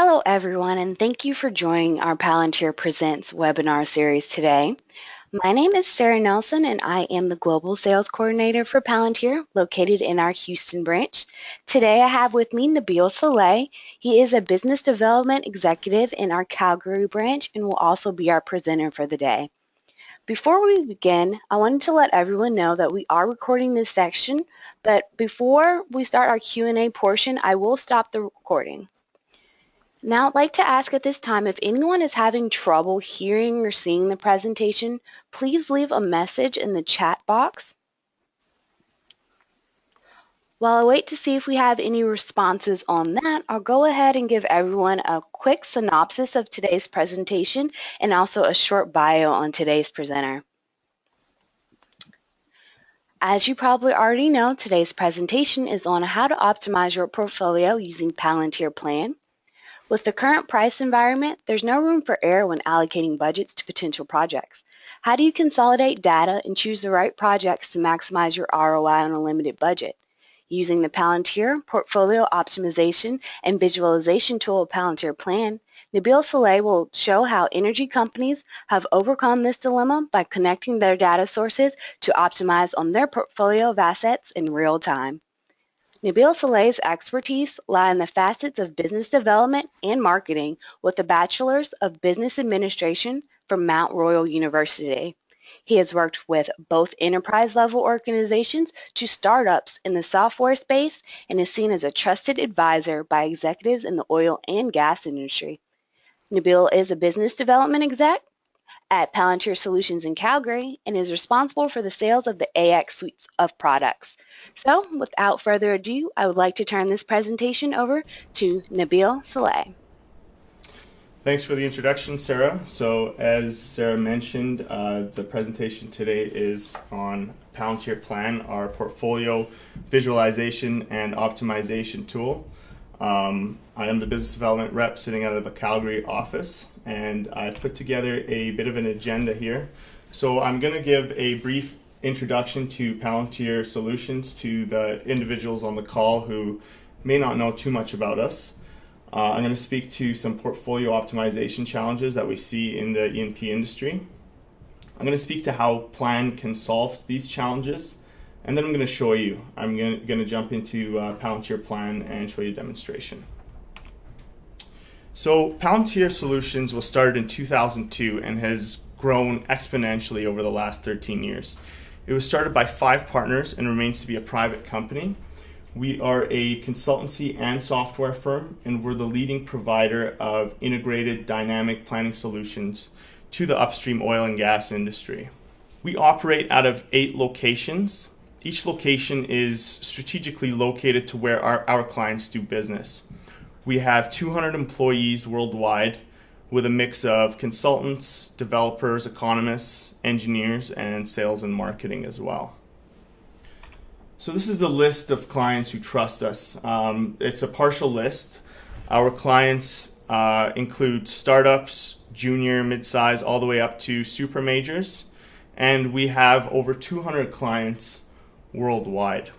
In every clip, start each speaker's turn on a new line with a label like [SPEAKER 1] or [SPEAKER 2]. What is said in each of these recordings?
[SPEAKER 1] Hello, everyone, and thank you for joining our Palantir Presents webinar series today. My name is Sarah Nelson, and I am the Global Sales Coordinator for Palantir, located in our Houston branch. Today, I have with me Nabil Saleh. He is a Business Development Executive in our Calgary branch and will also be our presenter for the day. Before we begin, I wanted to let everyone know that we are recording this section, but before we start our Q&A portion, I will stop the recording. Now, I'd like to ask at this time if anyone is having trouble hearing or seeing the presentation, please leave a message in the chat box. While I wait to see if we have any responses on that, I'll go ahead and give everyone a quick synopsis of today's presentation and also a short bio on today's presenter. As you probably already know, today's presentation is on how to optimize your portfolio using PalantirPLAN. With the current price environment, there's no room for error when allocating budgets to potential projects. How do you consolidate data and choose the right projects to maximize your ROI on a limited budget? Using the Palantir Portfolio Optimization and Visualization tool of PalantirPLAN, Nabil Saleh will show how energy companies have overcome this dilemma by connecting their data sources to optimize on their portfolio of assets in real time. Nabil Saleh's expertise lie in the facets of business development and marketing with a Bachelor's of Business Administration from Mount Royal University. He has worked with both enterprise-level organizations to startups in the software space and is seen as a trusted advisor by executives in the oil and gas industry. Nabil is a business development exec at Palantir Solutions in Calgary and is responsible for the sales of the AX suites of products. So without further ado, I would like to turn this presentation over to Nabil Saleh.
[SPEAKER 2] Thanks for the introduction, Sarah. So as Sarah mentioned, the presentation today is on PalantirPLAN, our portfolio visualization and optimization tool. I am the business development rep sitting out of the Calgary office, and I've put together a bit of an agenda here. So I'm going to give a brief introduction to Palantir Solutions to the individuals on the call who may not know too much about us. I'm going to speak to some portfolio optimization challenges that we see in the E&P industry. I'm going to speak to how Plan can solve these challenges, and then I'm going to show you. I'm going to jump into PalantirPLAN and show you a demonstration. So Palantir Solutions was started in 2002 and has grown exponentially over the last 13 years. It was started by 5 partners and remains to be a private company. We are a consultancy and software firm, and we're the leading provider of integrated dynamic planning solutions to the upstream oil and gas industry. We operate out of 8 locations. Each location is strategically located to where our clients do business. We have 200 employees worldwide with a mix of consultants, developers, economists, engineers, and sales and marketing as well. So this is a list of clients who trust us. It's a partial list. Our clients include startups, junior, mid-size, all the way up to super majors. And we have over 200 clients worldwide.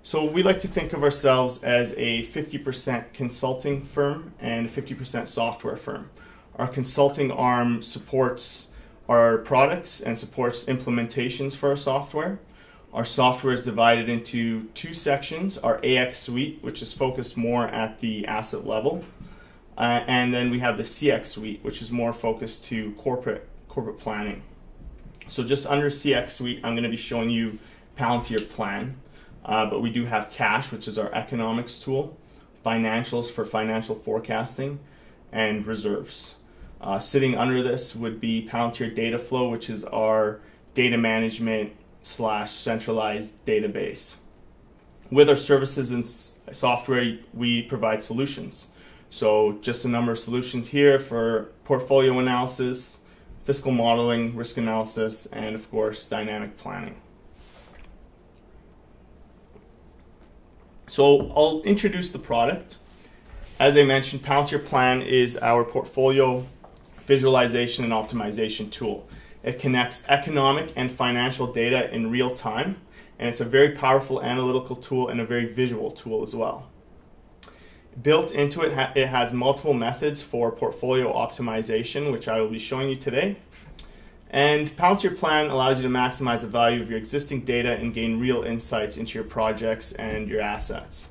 [SPEAKER 2] So we like to think of ourselves as a 50% consulting firm and a 50% software firm. Our consulting arm supports our products and supports implementations for our software. Our software is divided into 2 sections, our AX suite, which is focused more at the asset level, and then we have the CX suite, which is more focused to corporate planning. So just under CX suite, I'm going to be showing you PalantirPLAN, but we do have Cash, which is our economics tool, financials for financial forecasting, and reserves. Sitting under this would be Palantir Dataflow, which is our data management / centralized database. With our services and software, we provide solutions. So just a number of solutions here for portfolio analysis, fiscal modeling, risk analysis, and of course, dynamic planning. So I'll introduce the product. As I mentioned, PalantirPLAN is our portfolio visualization and optimization tool. It connects economic and financial data in real time, and it's a very powerful analytical tool and a very visual tool as well. Built into it, it has multiple methods for portfolio optimization, which I will be showing you today. And PalantirPLAN allows you to maximize the value of your existing data and gain real insights into your projects and your assets.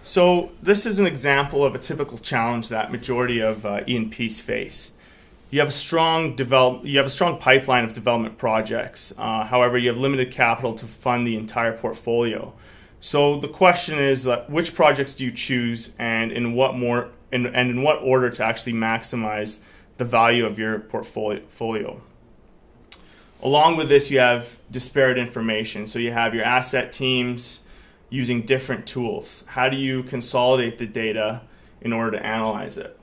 [SPEAKER 2] So this is an example of a typical challenge that majority of E&Ps face. You have a strong pipeline of development projects. However, you have limited capital to fund the entire portfolio. So the question is, which projects do you choose, and in what order to actually maximize the value of your portfolio? Along with this, you have disparate information. So you have your asset teams using different tools. How do you consolidate the data in order to analyze it?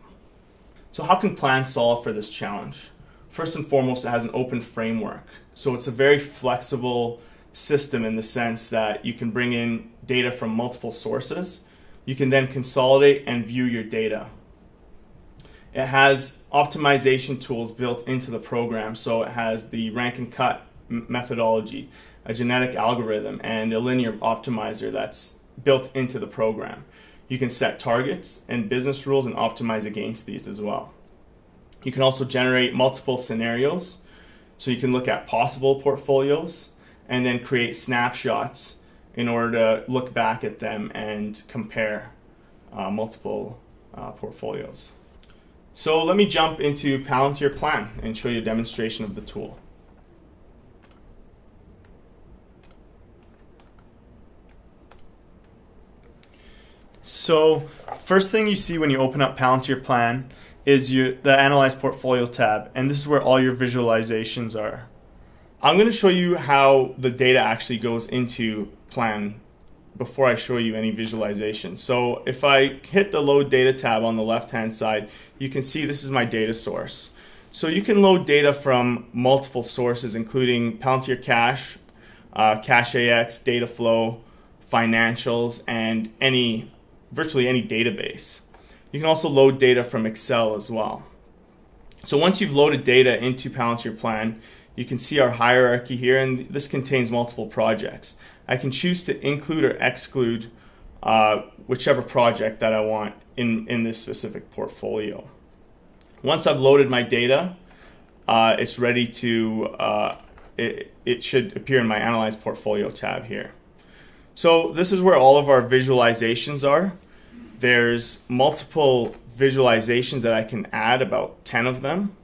[SPEAKER 2] So how can Plan solve for this challenge? First and foremost, it has an open framework. So it's a very flexible system in the sense that you can bring in data from multiple sources. You can then consolidate and view your data. It has optimization tools built into the program. So it has the rank and cut methodology, a genetic algorithm, and a linear optimizer that's built into the program. You can set targets and business rules and optimize against these as well. You can also generate multiple scenarios. So you can look at possible portfolios and then create snapshots in order to look back at them and compare multiple portfolios. So let me jump into PalantirPLAN and show you a demonstration of the tool. So first thing you see when you open up PalantirPLAN is the Analyze Portfolio tab, and this is where all your visualizations are. I'm going to show you how the data actually goes into Plan before I show you any visualization. So if I hit the Load Data tab on the left-hand side, you can see this is my data source. So you can load data from multiple sources, including Palantir Cache, CacheAX, Dataflow, financials, and virtually any database. You can also load data from Excel as well. So once you've loaded data into PalantirPLAN, you can see our hierarchy here, and this contains multiple projects. I can choose to include or exclude whichever project that I want in this specific portfolio. Once I've loaded my data, it's ready to, it should appear in my Analyze Portfolio tab here. So this is where all of our visualizations are. There's multiple visualizations that I can add, about 10 of them.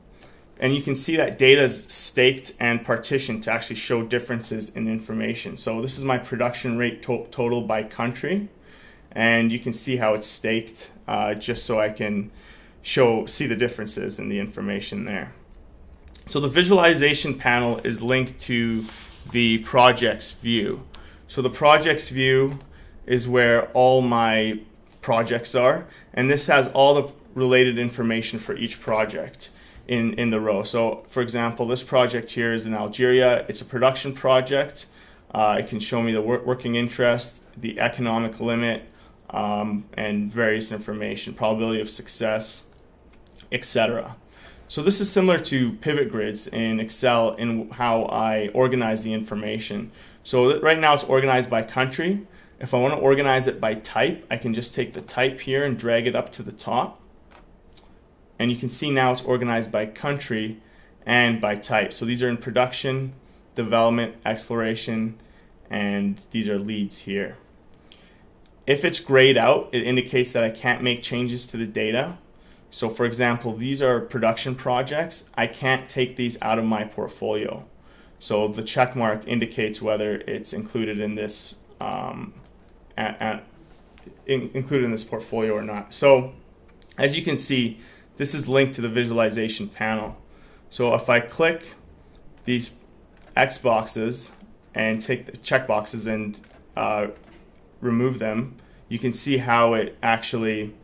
[SPEAKER 2] And you can see that data is staked and partitioned to actually show differences in information. So this is my production rate total by country. And you can see how it's staked just so I can see the differences in the information there. So the visualization panel is linked to the projects view. So the projects view is where all my projects are, and this has all the related information for each project in the row. So for example, this project here is in Algeria. It's a production project. It can show me the working interest, the economic limit, and various information, probability of success, etc. So this is similar to pivot grids in Excel in how I organize the information. So right now it's organized by country. If I want to organize it by type, I can just take the type here and drag it up to the top. And you can see now it's organized by country and by type. So these are in production, development, exploration, and these are leads here. If it's grayed out, it indicates that I can't make changes to the data. So for example, these are production projects. I can't take these out of my portfolio. So the check mark indicates whether it's included in this included in this portfolio or not. So as you can see, this is linked to the visualization panel. So if I click these X boxes and take the check boxes and remove them, you can see how it actually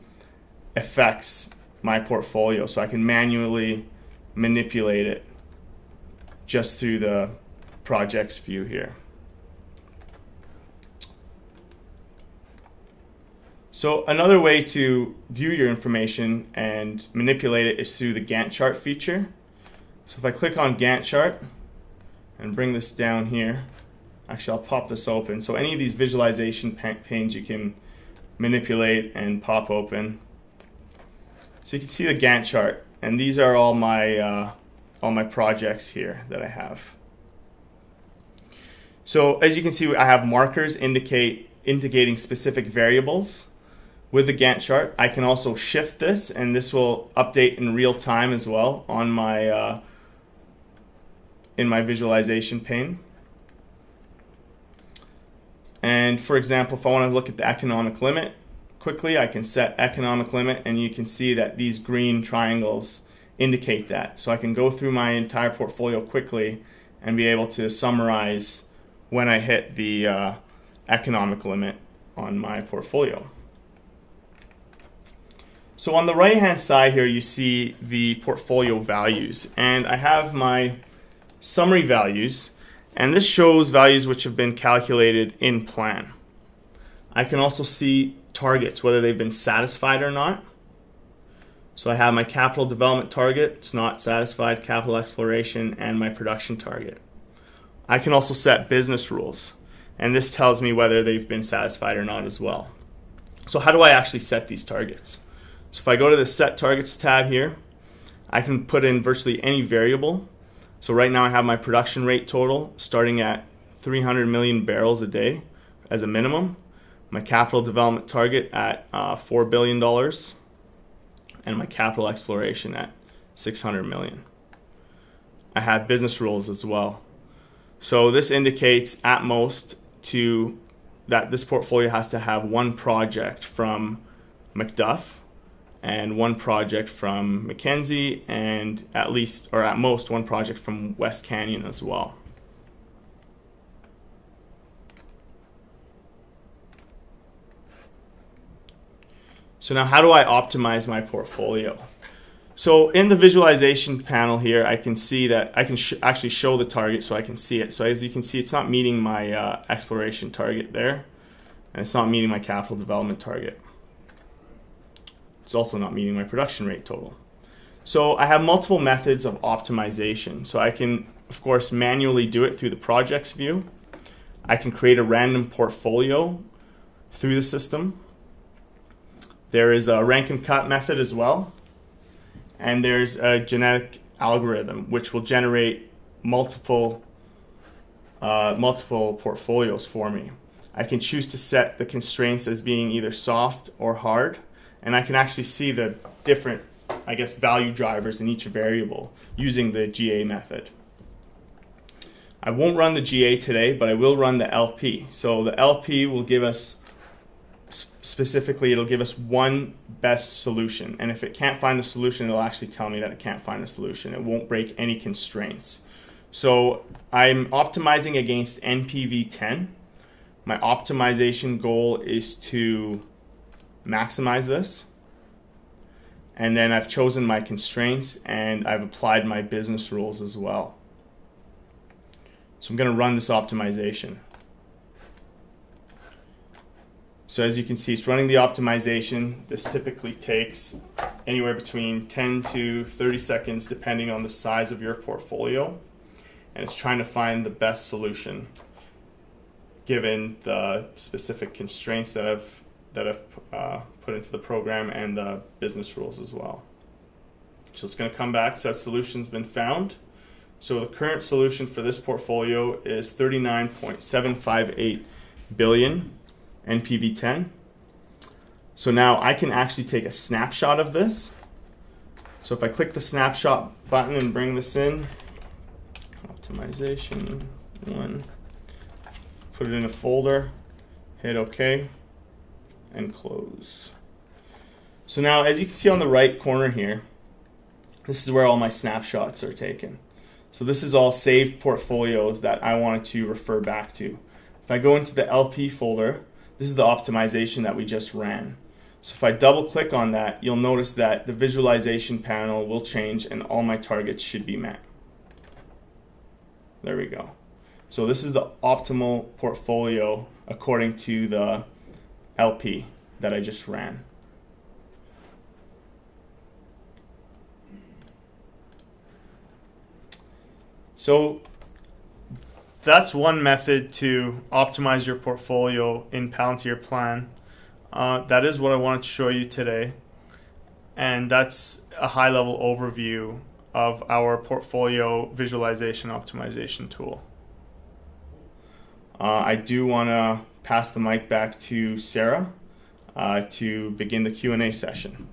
[SPEAKER 2] affects my portfolio. So I can manually manipulate it just through the projects view here. So another way to view your information and manipulate it is through the Gantt chart feature. So if I click on Gantt chart and bring this down here, actually I'll pop this open. So any of these visualization panes you can manipulate and pop open. So you can see the Gantt chart, and these are all my projects here that I have. So as you can see, I have markers indicating specific variables. With the Gantt chart, I can also shift this, and this will update in real time as well on my in my visualization pane. And for example, if I want to look at the economic limit quickly, I can set economic limit, and you can see that these green triangles indicate that. So I can go through my entire portfolio quickly and be able to summarize when I hit the economic limit on my portfolio. So on the right hand side here, you see the portfolio values, and I have my summary values, and this shows values which have been calculated in plan. I can also see targets, whether they've been satisfied or not. So I have my capital development target, it's not satisfied, capital exploration, and my production target. I can also set business rules, and this tells me whether they've been satisfied or not as well. So how do I actually set these targets? So if I go to the Set Targets tab here, I can put in virtually any variable. So right now I have my production rate total starting at 300 million barrels a day as a minimum, my capital development target at $4 billion, and my capital exploration at 600 million. I have business rules as well. So this indicates at most that this portfolio has to have one project from McDuff and one project from Mackenzie, and at least, or at most, one project from West Canyon as well. So now how do I optimize my portfolio? So in the visualization panel here, I can see that I can actually show the target so I can see it. So as you can see, it's not meeting my exploration target there, and it's not meeting my capital development target. It's also not meeting my production rate total. So I have multiple methods of optimization. So I can, of course, manually do it through the projects view. I can create a random portfolio through the system. There is a rank and cut method as well. And there's a genetic algorithm which will generate multiple portfolios for me. I can choose to set the constraints as being either soft or hard, and I can actually see the different, I guess, value drivers in each variable using the GA method. I won't run the GA today, but I will run the LP. So the LP will give us, specifically, it'll give us one best solution. And if it can't find the solution, it'll actually tell me that it can't find a solution. It won't break any constraints. So I'm optimizing against NPV 10. My optimization goal is to maximize this. And then I've chosen my constraints, and I've applied my business rules as well. So I'm going to run this optimization. So as you can see, it's running the optimization. This typically takes anywhere between 10 to 30 seconds depending on the size of your portfolio. And it's trying to find the best solution given the specific constraints that I've put into the program and the business rules as well. So it's going to come back, says solution's been found. So the current solution for this portfolio is 39.758 billion NPV 10. So now I can actually take a snapshot of this. So if I click the snapshot button and bring this in, optimization 1, put it in a folder, hit OK, and close. So now, as you can see on the right corner here, this is where all my snapshots are taken. So this is all saved portfolios that I wanted to refer back to. If I go into the LP folder, this is the optimization that we just ran. So if I double click on that, you'll notice that the visualization panel will change and all my targets should be met. There we go. So this is the optimal portfolio according to the LP that I just ran. So that's one method to optimize your portfolio in PalantirPLAN. That is what I wanted to show you today. And that's a high-level overview of our portfolio visualization optimization tool. I do want to pass the mic back to Sarah to begin the Q&A session.